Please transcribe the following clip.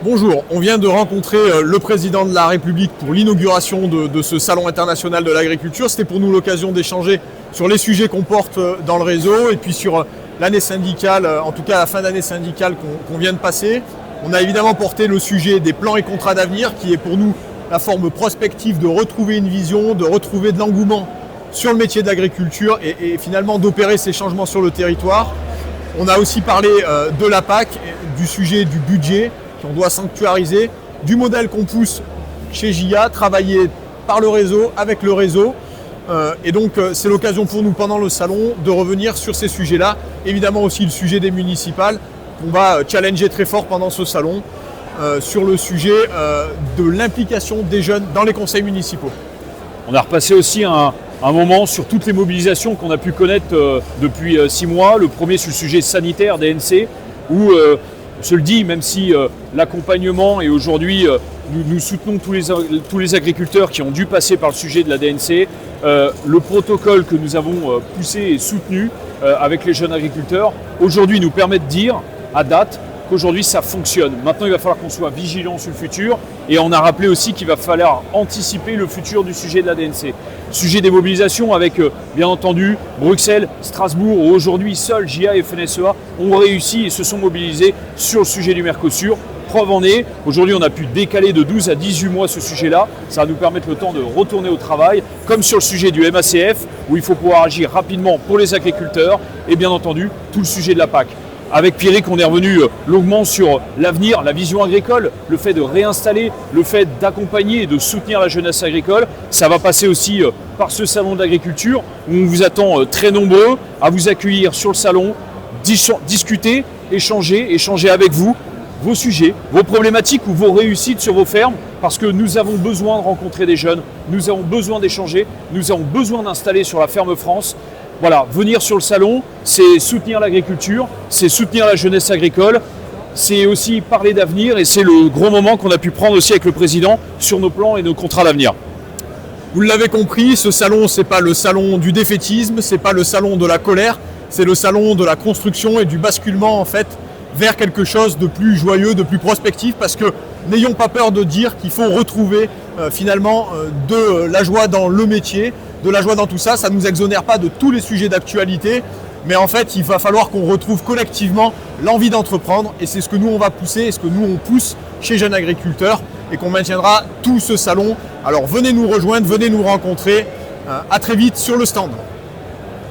Bonjour, on vient de rencontrer le président de la République pour l'inauguration de ce salon international de l'agriculture. C'était pour nous l'occasion d'échanger sur les sujets qu'on porte dans le réseau et puis sur l'année syndicale, en tout cas la fin d'année syndicale qu'on vient de passer. On a évidemment porté le sujet des plans et contrats d'avenir qui est pour nous la forme prospective de retrouver une vision, de retrouver de l'engouement sur le métier d'agriculture et finalement d'opérer ces changements sur le territoire. On a aussi parlé de la PAC, du sujet du budget qu'on doit sanctuariser, du modèle qu'on pousse chez JA, travailler par le réseau, avec le réseau. Et donc c'est l'occasion pour nous pendant le salon de revenir sur ces sujets-là. Évidemment aussi le sujet des municipales qu'on va challenger très fort pendant ce salon sur le sujet de l'implication des jeunes dans les conseils municipaux. On a repassé aussi un moment sur toutes les mobilisations qu'on a pu connaître depuis 6 mois. Le premier sur le sujet sanitaire DNC, où on se le dit, même si l'accompagnement et aujourd'hui nous soutenons tous les agriculteurs qui ont dû passer par le sujet de la DNC, le protocole que nous avons poussé et soutenu avec les jeunes agriculteurs, aujourd'hui nous permet de dire à date qu'aujourd'hui ça fonctionne. Maintenant il va falloir qu'on soit vigilant sur le futur et on a rappelé aussi qu'il va falloir anticiper le futur du sujet de la DNC. Sujet des mobilisations avec bien entendu Bruxelles, Strasbourg, où aujourd'hui seuls JA et FNSEA ont réussi et se sont mobilisés sur le sujet du Mercosur. Preuve en est, aujourd'hui on a pu décaler de 12 à 18 mois ce sujet-là, ça va nous permettre le temps de retourner au travail, comme sur le sujet du MACF, où il faut pouvoir agir rapidement pour les agriculteurs, et bien entendu tout le sujet de la PAC. Avec Pierrick, on est revenu longuement sur l'avenir, la vision agricole, le fait de réinstaller, le fait d'accompagner et de soutenir la jeunesse agricole. Ça va passer aussi par ce salon d'agriculture où on vous attend très nombreux à vous accueillir sur le salon, discuter, échanger avec vous vos sujets, vos problématiques ou vos réussites sur vos fermes, parce que nous avons besoin de rencontrer des jeunes, nous avons besoin d'échanger, nous avons besoin d'installer sur la ferme France. Voilà, venir sur le salon, c'est soutenir l'agriculture, c'est soutenir la jeunesse agricole, c'est aussi parler d'avenir et c'est le gros moment qu'on a pu prendre aussi avec le président sur nos plans et nos contrats d'avenir. Vous l'avez compris, ce salon, c'est pas le salon du défaitisme, c'est pas le salon de la colère, c'est le salon de la construction et du basculement en fait vers quelque chose de plus joyeux, de plus prospectif, parce que n'ayons pas peur de dire qu'il faut retrouver finalement de la joie dans le métier, de la joie dans tout ça. Ça ne nous exonère pas de tous les sujets d'actualité, mais en fait il va falloir qu'on retrouve collectivement l'envie d'entreprendre et c'est ce que nous on va pousser et ce que nous on pousse chez Jeunes Agriculteurs et qu'on maintiendra tout ce salon. Alors venez nous rejoindre, venez nous rencontrer, à très vite sur le stand.